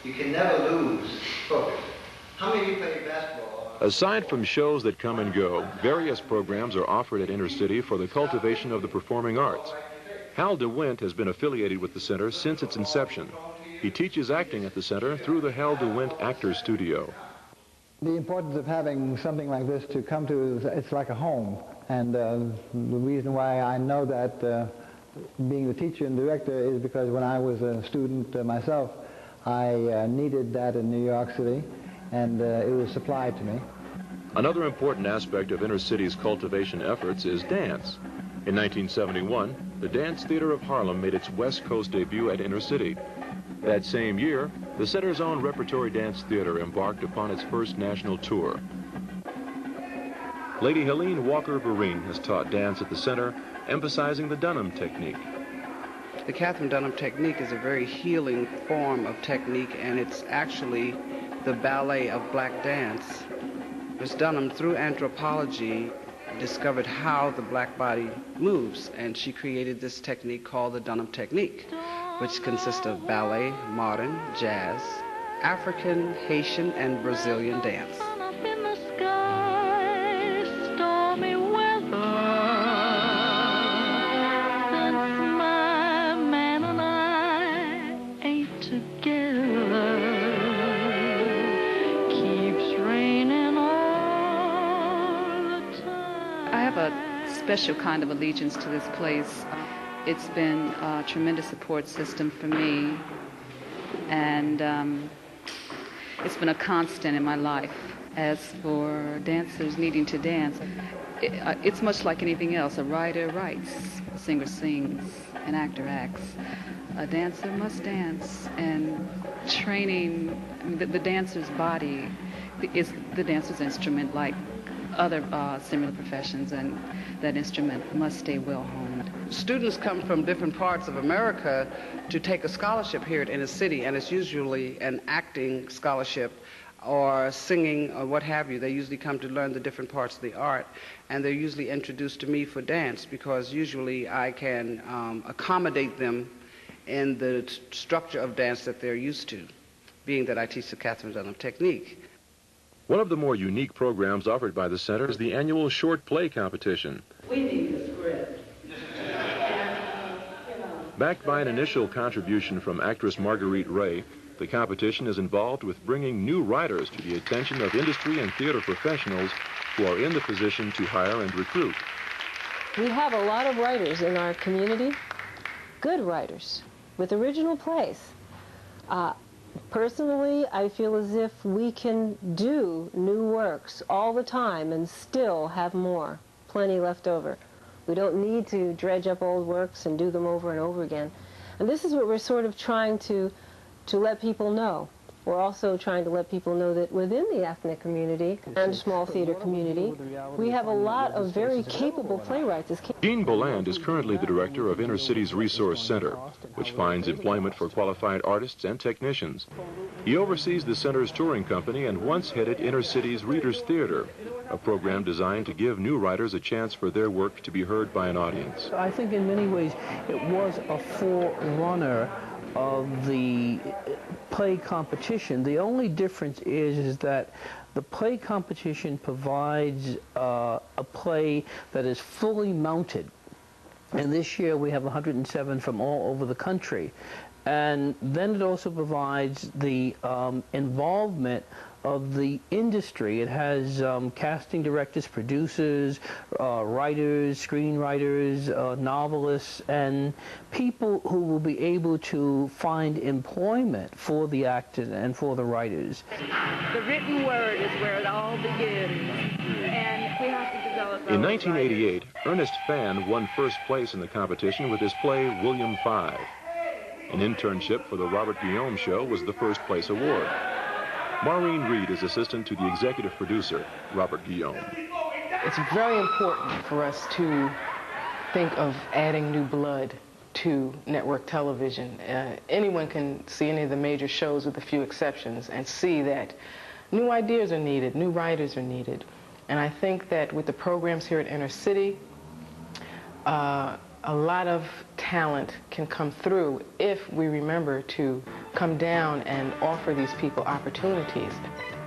You can never lose focus. How many of you play basketball? Aside from shows that come and go, various programs are offered at Intercity for the cultivation of the performing arts. Hal DeWint has been affiliated with the center since its inception. He teaches acting at the center through the Hal DeWint Actors Studio. The importance of having something like this to come to, it's like a home. And the reason why I know that being the teacher and director is because when I was a student myself, I needed that in New York City, and it was supplied to me. Another important aspect of Intercity's cultivation efforts is dance. In 1971, the Dance Theater of Harlem made its West Coast debut at Intercity. That same year, the center's own Repertory Dance Theater embarked upon its first national tour. Lady Helene Walker-Vereen has taught dance at the center, emphasizing the Dunham technique. The Catherine Dunham technique is a very healing form of technique, and it's actually the ballet of black dance. Miss Dunham, through anthropology, discovered how the black body moves, and she created this technique called the Dunham technique, which consists of ballet, modern, jazz, African, Haitian, and Brazilian dance. Special kind of allegiance to this place. It's been a tremendous support system for me, and it's been a constant in my life. As for dancers needing to dance, it's much like anything else. A writer writes, a singer sings, an actor acts. A dancer must dance, and training, I mean, the dancer's body is the dancer's instrument, like other similar professions, and that instrument must stay well honed. Students come from different parts of America to take a scholarship here at Intercity, and it's usually an acting scholarship or singing or what have you. They usually come to learn the different parts of the art, and they're usually introduced to me for dance because usually I can accommodate them in the structure of dance that they're used to, being that I teach the Catherine Dunham technique. One of the more unique programs offered by the center is the annual short play competition. We need a script. Backed by an initial contribution from actress Marguerite Ray, the competition is involved with bringing new writers to the attention of industry and theater professionals who are in the position to hire and recruit. We have a lot of writers in our community, good writers, with original plays. Personally, I feel as if we can do new works all the time and still have more, plenty left over. We don't need to dredge up old works and do them over and over again. And this is what we're sort of trying to let people know. We're also trying to let people know that within the ethnic community and small theater community, we have a lot of very capable playwrights. Jean Boland is currently the director of Intercity's Resource Center, which finds employment for qualified artists and technicians. He oversees the center's touring company and once headed Intercity's Readers Theater, a program designed to give new writers a chance for their work to be heard by an audience. I think in many ways it was a forerunner of the play competition. The only difference is that the play competition provides a play that is fully mounted. And this year we have 107 from all over the country. And then it also provides the involvement of the industry. It has casting directors, producers, writers, screenwriters, novelists, and people who will be able to find employment for the actors and for the writers. The written word is where it all begins, and we have to develop. In 1988, Ernest Phan won first place in the competition with his play William V. An internship for the Robert Guillaume Show was the first place award. Maureen Reed is assistant to the executive producer, Robert Guillaume. It's very important for us to think of adding new blood to network television. Anyone can see any of the major shows with a few exceptions and see that new ideas are needed, new writers are needed. And I think that with the programs here at Intercity, a lot of talent can come through if we remember to come down and offer these people opportunities.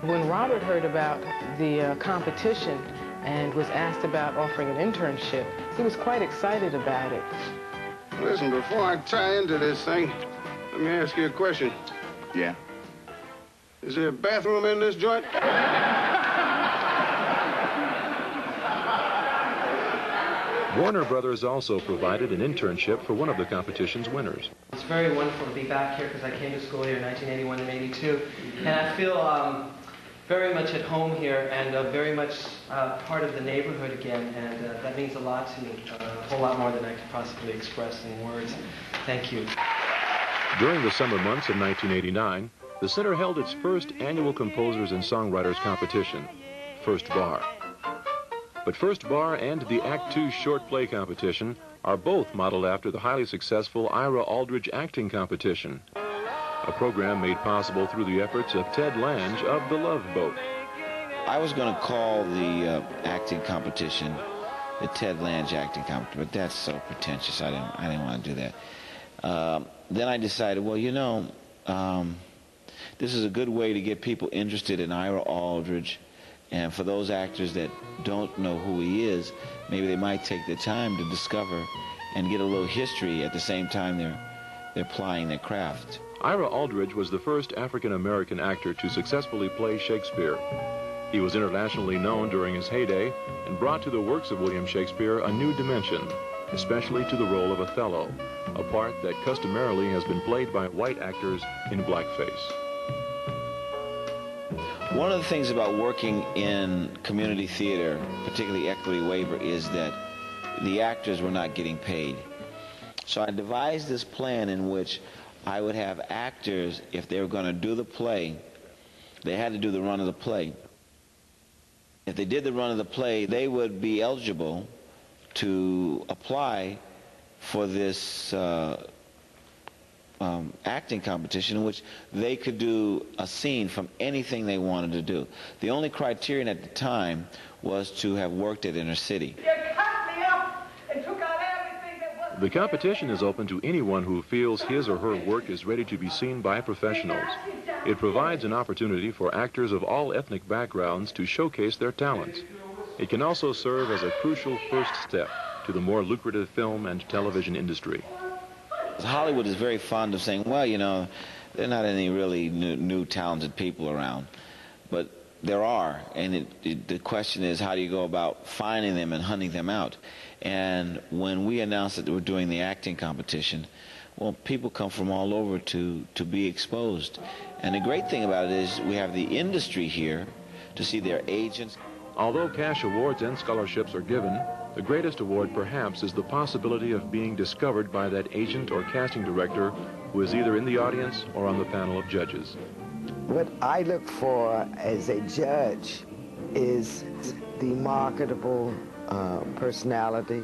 When Robert heard about the competition and was asked about offering an internship, he was quite excited about it. Listen, before I tie into this thing, let me ask you a question. Yeah? Is there a bathroom in this joint? Warner Brothers also provided an internship for one of the competition's winners. It's very wonderful to be back here because I came to school here in 1981 and 82, and I feel very much at home here and very much part of the neighborhood again, and that means a lot to me, a whole lot more than I could possibly express in words. Thank you. During the summer months of 1989, the center held its first annual Composers and Songwriters competition, First Bar. But First Bar and the Act II short play competition are both modeled after the highly successful Ira Aldridge acting competition, a program made possible through the efforts of Ted Lange of The Love Boat. I was going to call the acting competition the Ted Lange acting competition, but that's so pretentious. I didn't want to do that. Then I decided, well, you know, this is a good way to get people interested in Ira Aldridge. And for those actors that don't know who he is, maybe they might take the time to discover and get a little history at the same time they're plying their craft. Ira Aldridge was the first African-American actor to successfully play Shakespeare. He was internationally known during his heyday and brought to the works of William Shakespeare a new dimension, especially to the role of Othello, a part that customarily has been played by white actors in blackface. One of the things about working in community theater, particularly equity waiver, is that the actors were not getting paid. So I devised this plan in which I would have actors, if they were going to do the play, they had to do the run of the play. If they did the run of the play, they would be eligible to apply for this acting competition in which they could do a scene from anything they wanted to do. The only criterion at the time was to have worked at inner city. The competition is open to anyone who feels his or her work is ready to be seen by professionals. It provides an opportunity for actors of all ethnic backgrounds to showcase their talents. It can also serve as a crucial first step to the more lucrative film and television industry. Hollywood is very fond of saying, well, you know, there are not any really new talented people around. But there are, and the question is, how do you go about finding them and hunting them out? And when we announced that we're doing the acting competition, well, people come from all over to be exposed. And the great thing about it is we have the industry here to see their agents. Although cash awards and scholarships are given, the greatest award perhaps is the possibility of being discovered by that agent or casting director who is either in the audience or on the panel of judges. What I look for as a judge is the marketable personality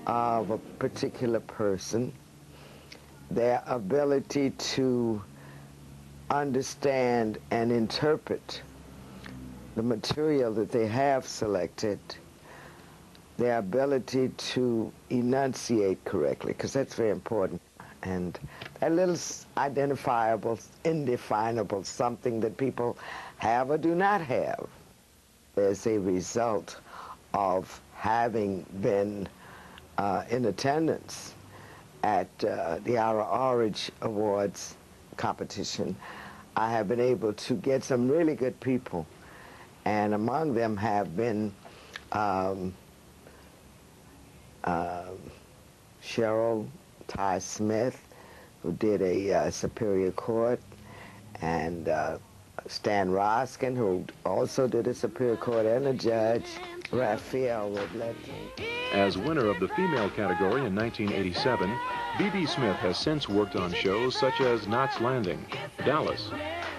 of a particular person, their ability to understand and interpret the material that they have selected, their ability to enunciate correctly, because that's very important. And that little identifiable, indefinable something that people have or do not have as a result of having been in attendance at the Ira Aldridge Awards competition. I have been able to get some really good people, and among them have been Cheryl Ty Smith, who did a Superior Court, and Stan Roskin, who also did a Superior Court and a judge, Raphael Woodlett. As winner of the female category in 1987, B.B. Smith has since worked on shows such as Knots Landing, Dallas,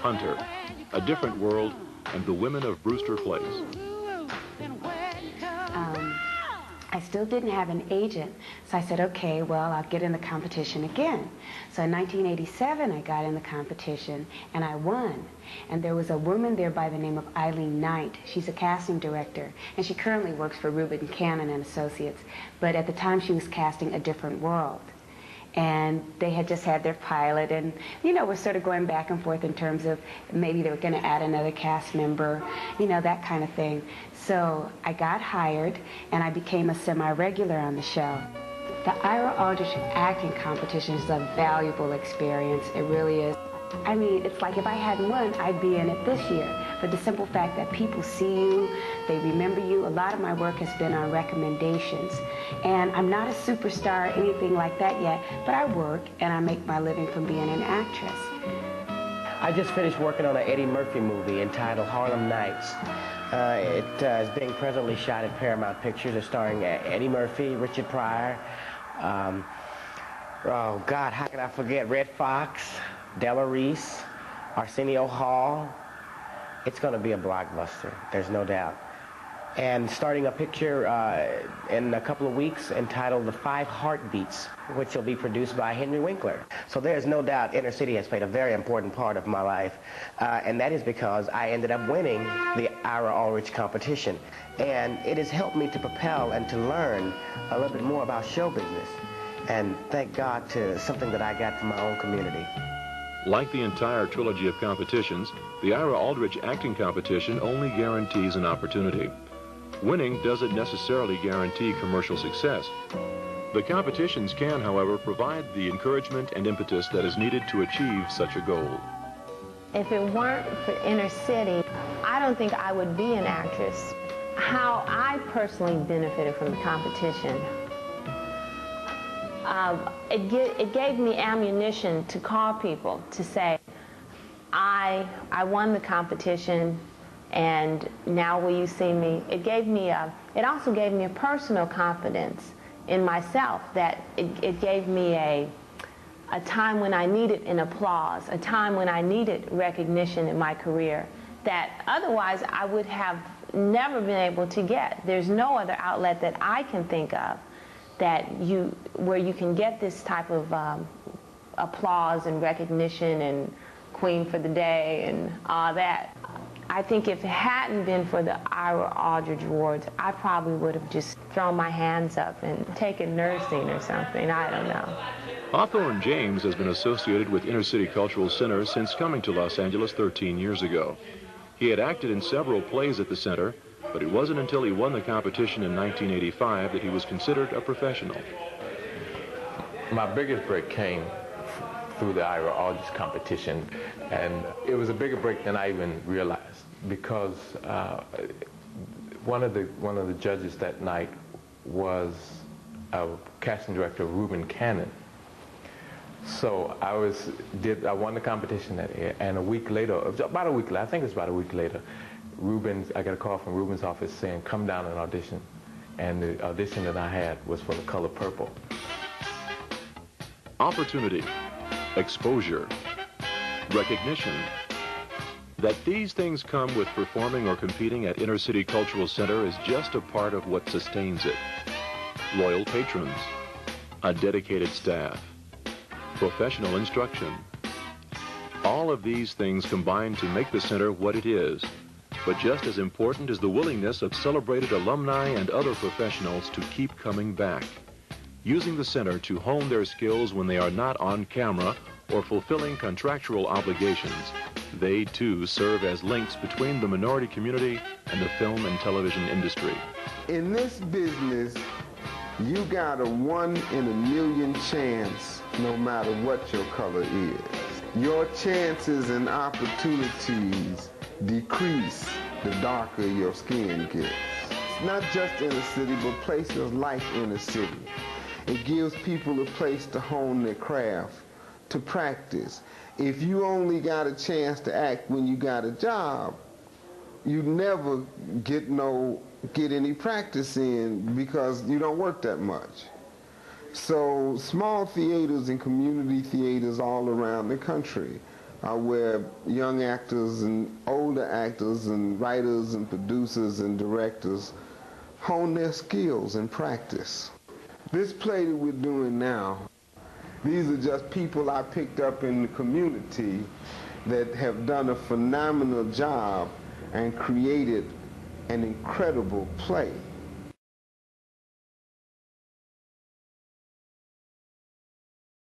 Hunter, A Different World, and The Women of Brewster Place. I still didn't have an agent, so I said, okay, well, I'll get in the competition again. So in 1987, I got in the competition, and I won. And there was a woman there by the name of Eileen Knight. She's a casting director, and she currently works for Rubin Cannon and Associates. But at the time, she was casting A Different World. and they had just had their pilot, and we're sort of going back and forth in terms of maybe they were going to add another cast member, that kind of thing. So I got hired, and I became a semi-regular on the show. The Ira Aldrich acting competition is a valuable experience. It really is. I mean, it's like if I hadn't won, I'd be in it this year. For the simple fact that people see you, they remember you. A lot of my work has been on recommendations. And I'm not a superstar or anything like that yet, but I work and I make my living from being an actress. I just finished working on an Eddie Murphy movie entitled Harlem Nights. It is being presently shot at Paramount Pictures. It's starring Eddie Murphy, Richard Pryor, oh God, how can I forget? Red Fox, Della Reese, Arsenio Hall. It's going to be a blockbuster, there's no doubt. And starting a picture in a couple of weeks entitled The 5 Heartbeats, which will be produced by Henry Winkler. So there's no doubt Inner City has played a very important part of my life, and that is because I ended up winning the Ira Aldrich competition. And it has helped me to propel and to learn a little bit more about show business. And thank God to something that I got from my own community. Like the entire trilogy of competitions, the Ira Aldrich acting competition only guarantees an opportunity. Winning doesn't necessarily guarantee commercial success. The competitions can, however, provide the encouragement and impetus that is needed to achieve such a goal. If it weren't for Inner City, I don't think I would be an actress. How I personally benefited from the competition, it gave me ammunition to call people to say, I won the competition, and now will you see me? It also gave me a personal confidence in myself, that it gave me a time when I needed an applause, a time when I needed recognition in my career that otherwise I would have never been able to get. There's no other outlet that I can think of where you can get this type of applause and recognition and queen for the day and all that. I think if it hadn't been for the Ira Aldrich Awards, I probably would have just thrown my hands up and taken nursing or something. I don't know. Hawthorne James has been associated with Inner City Cultural Center since coming to Los Angeles 13 years ago. He had acted in several plays at the center, but it wasn't until he won the competition in 1985 that he was considered a professional. My biggest break came through the Ira Aldrich competition, and it was a bigger break than I even realized, because one of the judges that night was a casting director, Reuben Cannon. So I won the competition that year, and about a week later, I think it was about a week later, I got a call from Reuben's office saying, come down and audition. And the audition that I had was for The Color Purple. Opportunity, exposure, recognition. That these things come with performing or competing at Inner City Cultural Center is just a part of what sustains it. Loyal patrons, a dedicated staff, professional instruction. All of these things combine to make the center what it is. But just as important is the willingness of celebrated alumni and other professionals to keep coming back, using the center to hone their skills when they are not on camera or fulfilling contractual obligations. They, too, serve as links between the minority community and the film and television industry. In this business, you got a 1 in a million chance, no matter what your color is. Your chances and opportunities decrease the darker your skin gets. It's not just Inner City, but places like Inner City. It gives people a place to hone their craft, to practice. If you only got a chance to act when you got a job, you never get any practice in because you don't work that much. So small theaters and community theaters all around the country are where young actors and older actors and writers and producers and directors hone their skills and practice. This play that we're doing now, these are just people I picked up in the community that have done a phenomenal job and created an incredible play.